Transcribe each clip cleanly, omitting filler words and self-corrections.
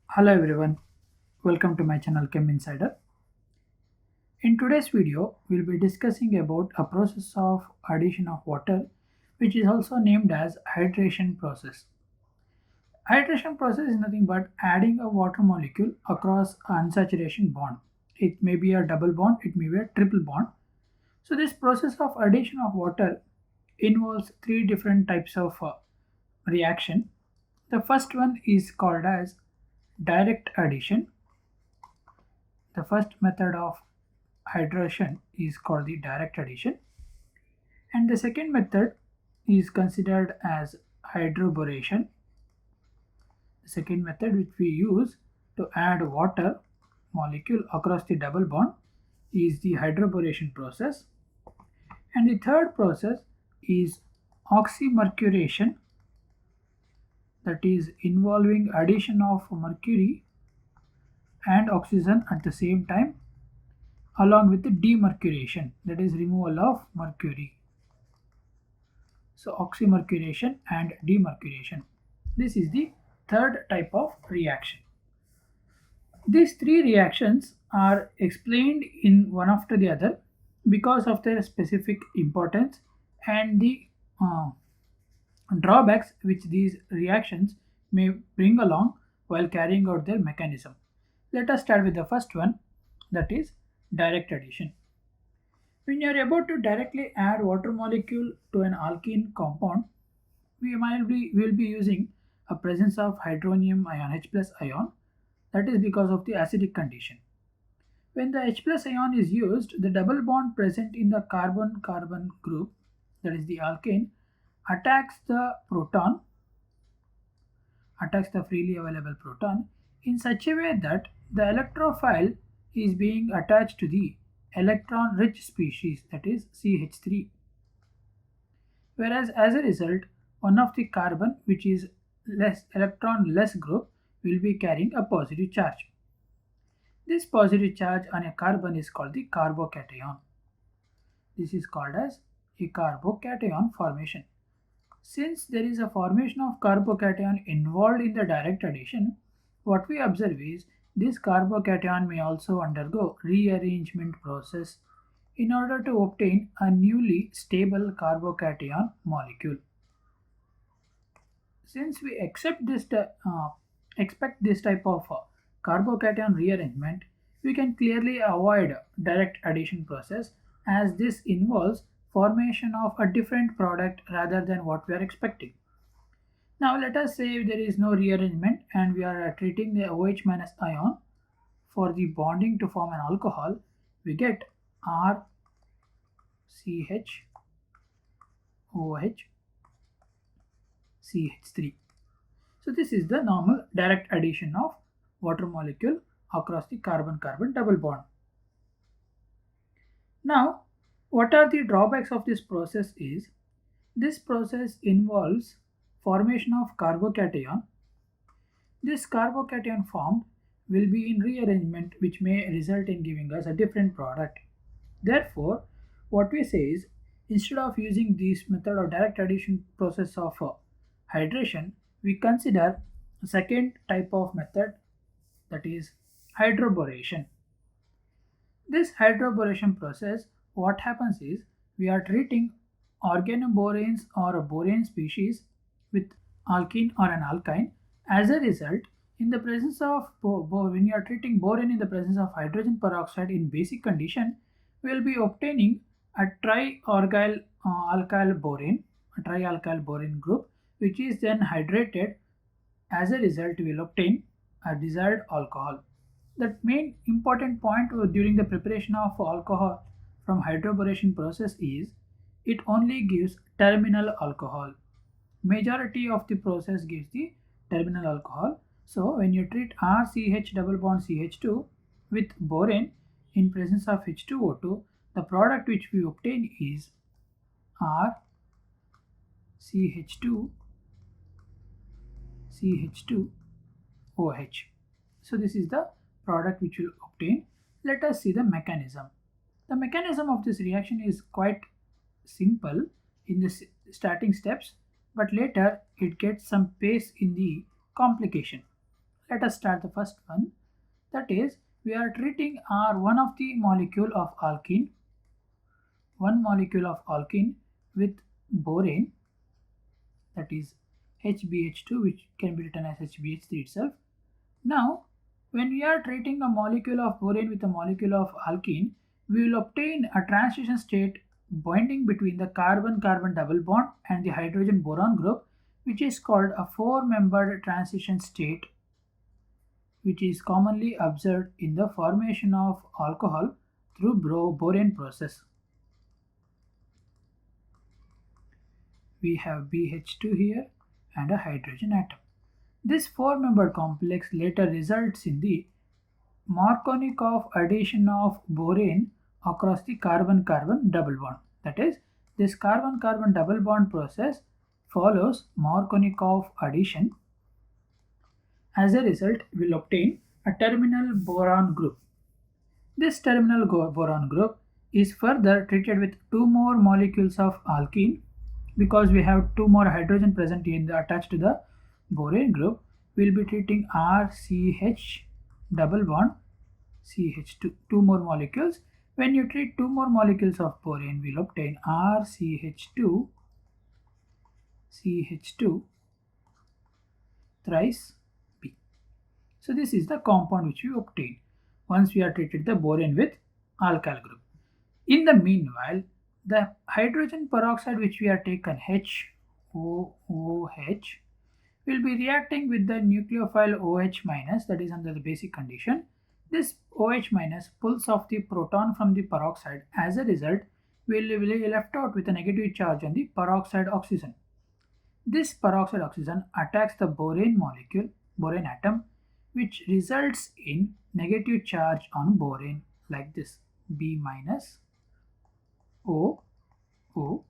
Hello everyone, welcome to my channel Chem Insider. In today's video, we'll be discussing about a process of addition of water which is also named as hydration process. Hydration process is nothing but adding a water molecule across an unsaturation bond. It may be a double bond, it may be a triple bond. So this process of addition of water involves three different types of reaction. The first one is called as direct addition. The first method of hydration is called the direct addition, and the second method is considered as hydroboration. The second method which we use to add water molecule across the double bond is the hydroboration process, and the third process is oxymercuration, that is involving addition of mercury and oxygen at the same time along with the demercuration, that is removal of mercury. So oxymercuration and demercuration. This is the third type of reaction. These three reactions are explained in one after the other because of their specific importance and the drawbacks which these reactions may bring along while carrying out their mechanism. Let us start with the first one, that is direct addition. When you are about to directly add water molecule to an alkene compound, we will be using a presence of hydronium ion H plus ion, that is because of the acidic condition. When the H plus ion is used, the double bond present in the carbon-carbon group, that is the alkane, attacks the freely available proton in such a way that the electrophile is being attached to the electron rich species, that is CH3, whereas as a result one of the carbon which is less electron less group will be carrying a positive charge. This positive charge on a carbon is called the carbocation. This is called as a carbocation formation. Since there is a formation of carbocation involved in the direct addition, what we observe is this carbocation may also undergo rearrangement process in order to obtain a newly stable carbocation molecule. Since we expect this type of carbocation rearrangement, we can clearly avoid direct addition process as this involves formation of a different product rather than what we are expecting. Now let us say there is no rearrangement and we are treating the OH minus ion for the bonding to form an alcohol. We get RCHOH CH3. So this is the normal direct addition of water molecule across the carbon-carbon double bond. Now, what are the drawbacks of this process is this process involves formation of carbocation. This carbocation formed will be in rearrangement which may result in giving us a different product. Therefore, what we say is instead of using this method of direct addition process of hydration, we consider a second type of method, that is hydroboration. This hydroboration process, what happens is we are treating organoboranes or a borane species with alkene or an alkyne. As a result, in the presence of when you are treating borane in the presence of hydrogen peroxide in basic condition, we will be obtaining a trialkyl alkyl borane, a trialkyl borane group, which is then hydrated. As a result, we will obtain a desired alcohol. The main important point during the preparation of alcohol from hydroboration process is it only gives terminal alcohol. Majority of the process gives the terminal alcohol. So when you treat RCH double bond CH2 with borane in presence of H2O2, the product which we obtain is RCH2 CH2OH. So this is the product which will obtain. Let us see the mechanism. The mechanism of this reaction is quite simple in the starting steps, but later it gets some pace in the complication. let us start the first one. That is, we are treating one of the molecule of alkene, one molecule of alkene with borane, that is HBH2, which can be written as HBH3 itself. Now, when we are treating a molecule of borane with a molecule of alkene, we will obtain a transition state bonding between the carbon-carbon double bond and the hydrogen boron group, which is called a four-membered transition state, which is commonly observed in the formation of alcohol through borane process. We have BH2 here and a hydrogen atom. This four-membered complex later results in the Markovnikov addition of borane across the carbon-carbon double bond. That is, this carbon-carbon double bond process follows Markovnikov addition. As a result, we will obtain a terminal boron group. This terminal boron group is further treated with two more molecules of alkene. Because we have two more hydrogen present attached to the borane group, we will be treating RCH double bond CH2, two more molecules. When you treat two more molecules of borane, we will obtain RCH2 CH2 thrice B. So this is the compound which we obtain once we are treated the borane with alkyl group. In the meanwhile, the hydrogen peroxide which we are taken HOOH will be reacting with the nucleophile OH minus, that is under the basic condition. This OH minus pulls off the proton from the peroxide. As a result, we will be left out with a negative charge on the peroxide oxygen. This peroxide oxygen attacks the borane molecule, borane atom, which results in negative charge on borane like this, B minus OOH.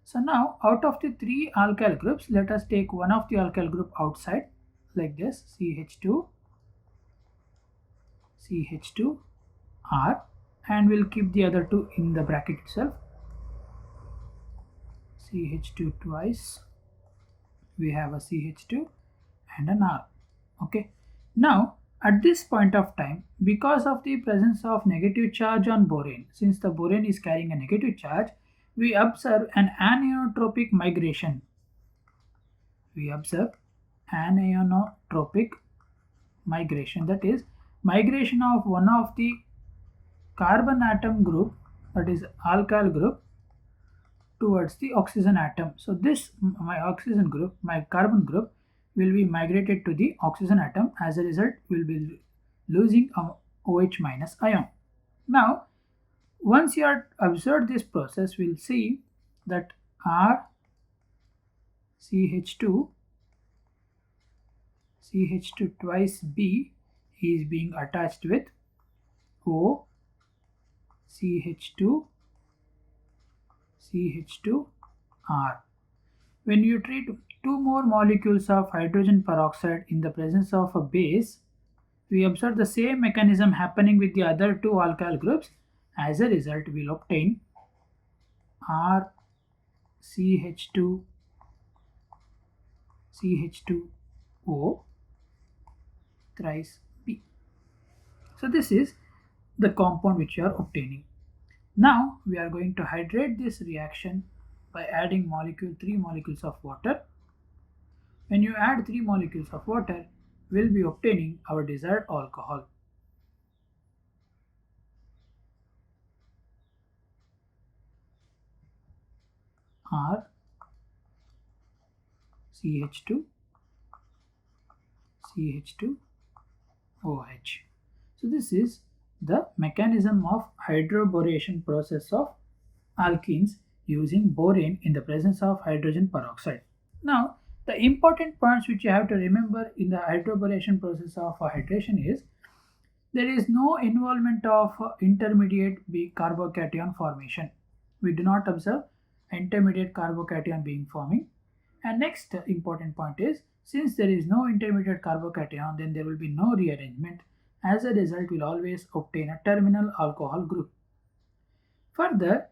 So now out of the three alkyl groups, let us take one of the alkyl group outside like this, CH2R, and we'll keep the other two in the bracket itself. CH2 twice, we have a CH2 and an R. Okay. Now at this point of time, because of the presence of negative charge on borane, since the borane is carrying a negative charge, we observe an anisotropic migration. We observe anisotropic migration, that is migration of one of the carbon atom group, that is alkyl group, towards the oxygen atom. So this my oxygen group, my carbon group, will be migrated to the oxygen atom. As a result, we will be losing a OH minus ion. Now, once you have observed this process, we will see that RCH2 twice B is being attached with CH2R. When you treat two more molecules of hydrogen peroxide in the presence of a base, we observe the same mechanism happening with the other two alkyl groups. As a result, we will obtain RCH2O thrice B. So this is the compound which you are obtaining. Now we are going to hydrate this reaction by adding three molecules of water. When you add 3 molecules of water, we will be obtaining our desired alcohol. RCH2 CH2OH. So this is the mechanism of hydroboration process of alkenes using borane in the presence of hydrogen peroxide. Now, the important points which you have to remember in the hydroboration process of hydration is there is no involvement of intermediate carbocation formation. We do not observe intermediate carbocation being forming. And next important point is, since there is no intermediate carbocation, then there will be no rearrangement. As a result, we will always obtain a terminal alcohol group. Further,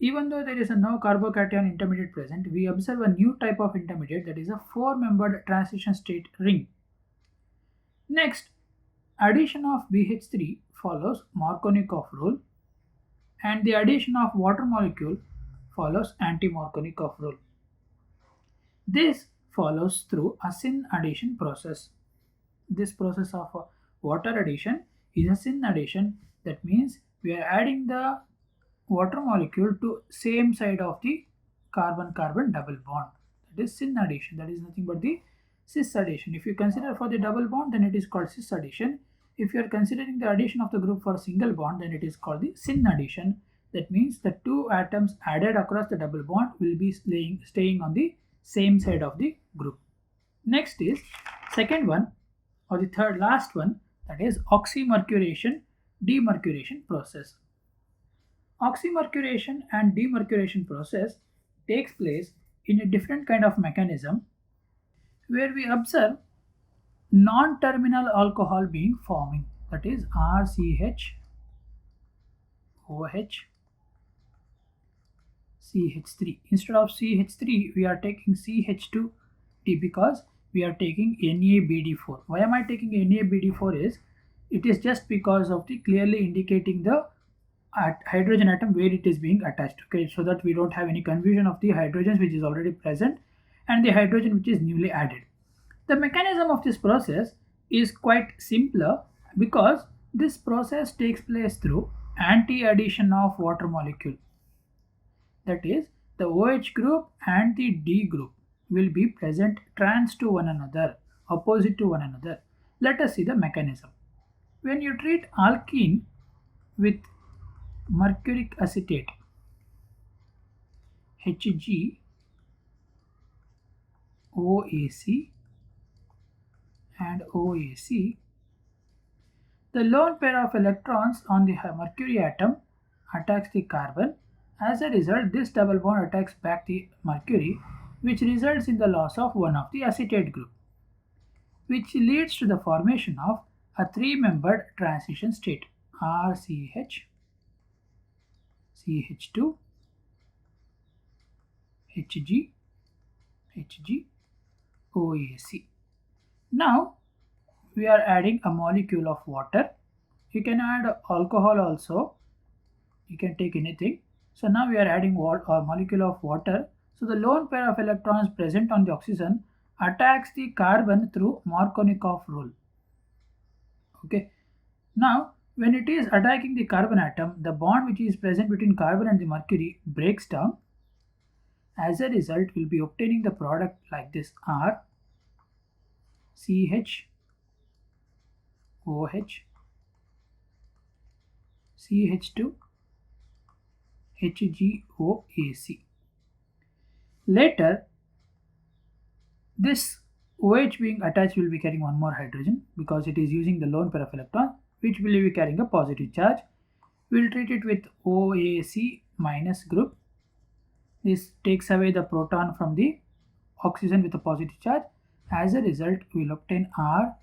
even though there is no carbocation intermediate present, we observe a new type of intermediate, that is a four-membered transition state ring. Next, addition of BH3 follows Markovnikov rule, and the addition of water molecule follows anti-Markovnikov rule. This follows through a syn addition process. This process of water addition is a syn addition. That means we are adding the water molecule to same side of the carbon-carbon double bond. That is syn addition. That is nothing but the cis addition. If you consider for the double bond, then it is called cis addition. If you are considering the addition of the group for single bond, then it is called the syn addition. That means the two atoms added across the double bond will be staying on the same side of the group. Next is second one, or the third last one, that is oxymercuration demercuration process. Oxymercuration and demercuration process takes place in a different kind of mechanism where we observe non-terminal alcohol being forming, that is RCH, OH, CH3. Instead of CH3 we are taking CH2T because we are taking NaBD4. Why am I taking NaBD4 is it is just because of the clearly indicating the hydrogen atom where it is being attached, okay, so that we don't have any confusion of the hydrogens which is already present and the hydrogen which is newly added. The mechanism of this process is quite simpler because this process takes place through anti-addition of water molecule. That is, the OH group and the D group will be present trans to one another, opposite to one another. Let us see the mechanism. When you treat alkene with mercuric acetate, HgOAc, and OAc, the lone pair of electrons on the mercury atom attacks the carbon. As a result, this double bond attacks back the mercury, which results in the loss of one of the acetate group, which leads to the formation of a three-membered transition state, RCH, CH2, Hg, OAc. Now we are adding a molecule of water. You can add alcohol also. You can take anything. So now we are adding a molecule of water. So the lone pair of electrons present on the oxygen attacks the carbon through Markovnikov rule. Okay. Now when it is attacking the carbon atom, the bond which is present between carbon and the mercury breaks down. As a result, we'll be obtaining the product like this: R, CH, OH, CH2, HgOAc. Later, this OH being attached will be carrying one more hydrogen because it is using the lone pair of electron, which will be carrying a positive charge. We will treat it with OAc minus group. This takes away the proton from the oxygen with a positive charge. As a result, we will obtain R,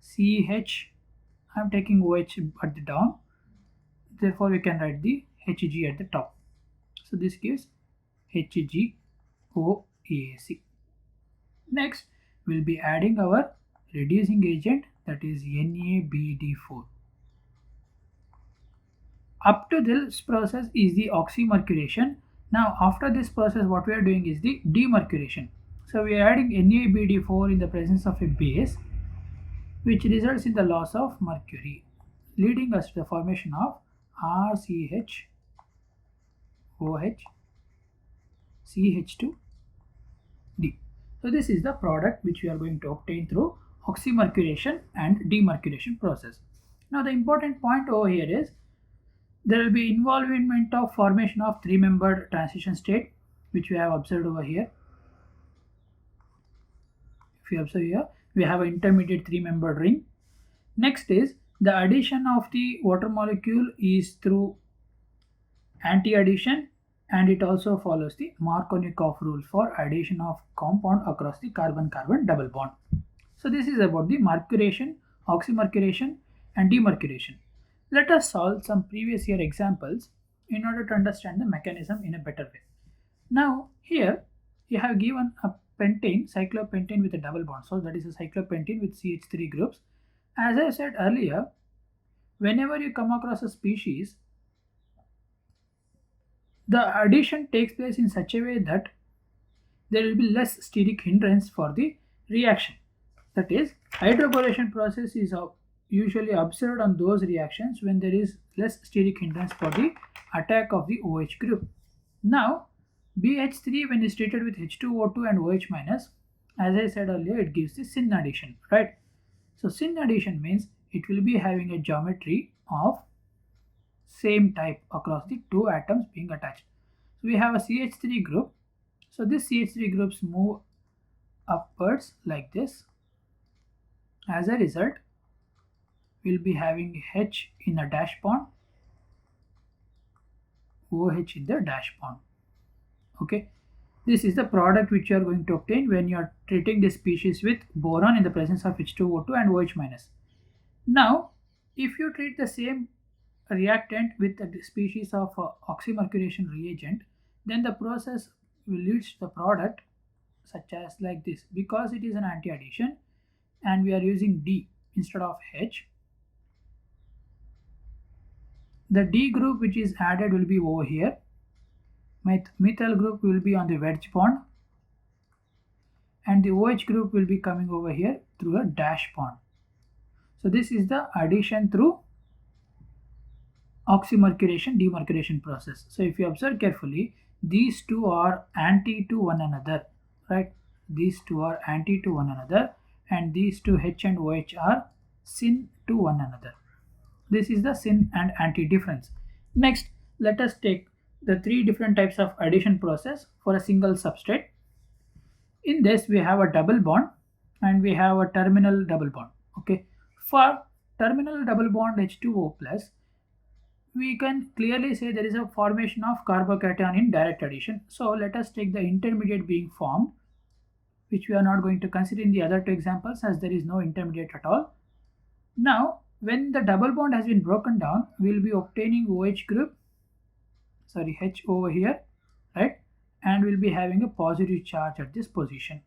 CH. I am taking OH at the down. Therefore, we can write the Hg at the top. So this gives HgOAc. Next, we will be adding our reducing agent, that is NaBD4. Up to this process is the oxymercuration. Now after this process, what we are doing is the demercuration. So we are adding NaBD4 in the presence of a base, which results in the loss of mercury, leading us to the formation of RCH, OH, CH2D. So this is the product which we are going to obtain through oxymercuration and demercuration process. Now the important point over here is there will be involvement of formation of three-membered transition state, which we have observed over here. If you observe here, we have an intermediate three-membered ring. Next is the addition of the water molecule is through anti-addition, and it also follows the Markovnikov rule for addition of compound across the carbon-carbon double bond. So this is about the mercuration, oxymercuration and demercuration. Let us solve some previous year examples in order to understand the mechanism in a better way. Now here you have given a pentane, cyclopentane with a double bond. So that is a cyclopentane with CH3 groups, As I said earlier, whenever you come across a species, the addition takes place in such a way that there will be less steric hindrance for the reaction. That is, hydroboration process is usually observed on those reactions when there is less steric hindrance for the attack of the OH group. Now, BH3 when is treated with H2O2 and OH minus, as I said earlier, it gives the syn addition, right? So syn addition means it will be having a geometry of same type across the two atoms being attached. So we have a CH3 group. So this CH3 groups move upwards like this. As a result, we'll be having H in a dash bond, OH in the dash bond. Okay, this is the product which you are going to obtain when you are treating this species with boron in the presence of H2O2 and OH minus. Now, if you treat the same reactant with a species of oxymercuration reagent, then the process will lead to the product such as like this. Because it is an anti-addition and we are using D instead of H, the D group which is added will be over here. Methyl group will be on the wedge bond and the OH group will be coming over here through a dash bond. So this is the addition through oxymercuration demercuration process. So if you observe carefully, these two are anti to one another, right? These two are anti to one another and these two H and OH are syn to one another. This is the syn and anti difference. Next, let us take the three different types of addition process for a single substrate. In this, we have a double bond and we have a terminal double bond. Okay, for terminal double bond H2O plus, we can clearly say there is a formation of carbocation in direct addition. So let us take the intermediate being formed, which we are not going to consider in the other two examples as there is no intermediate at all. Now, when the double bond has been broken down, we will be obtaining OH group, sorry, H over here, right? And we'll be having a positive charge at this position.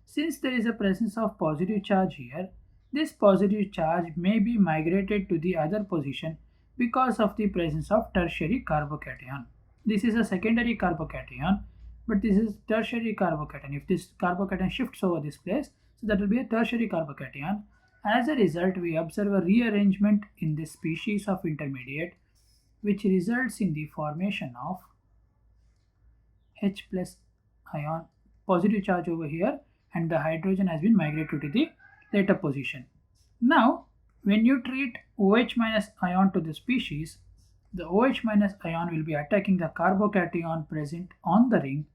Since there is a presence of positive charge here, this positive charge may be migrated to the other position because of the presence of tertiary carbocation. This is a secondary carbocation, but this is tertiary carbocation. If this carbocation shifts over this place, so that will be a tertiary carbocation. As a result, we observe a rearrangement in this species of intermediate, which results in the formation of H plus ion, positive charge over here, and the hydrogen has been migrated to the later position. Now, when you treat OH minus ion to the species, the OH minus ion will be attacking the carbocation present on the ring,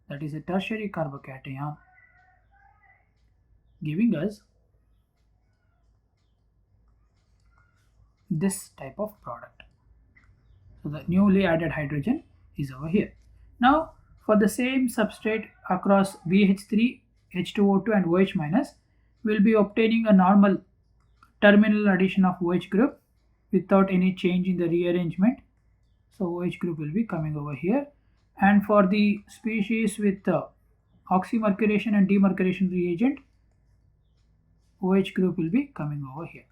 that is a tertiary carbocation, giving us this type of product. So the newly added hydrogen is over here. Now, for the same substrate across BH3, H2O2 and OH minus, we'll be obtaining a normal terminal addition of OH group without any change in the rearrangement. So OH group will be coming over here. And for the species with oxymercuration and demercuration reagent, OH group will be coming over here.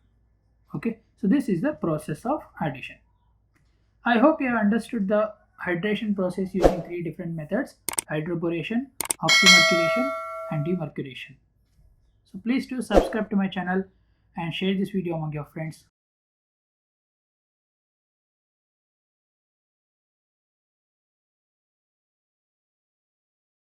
Okay, so this is the process of addition. I hope you have understood the hydration process using three different methods: hydroboration, oxymercuration and demercuration. So please do subscribe to my channel and share this video among your friends.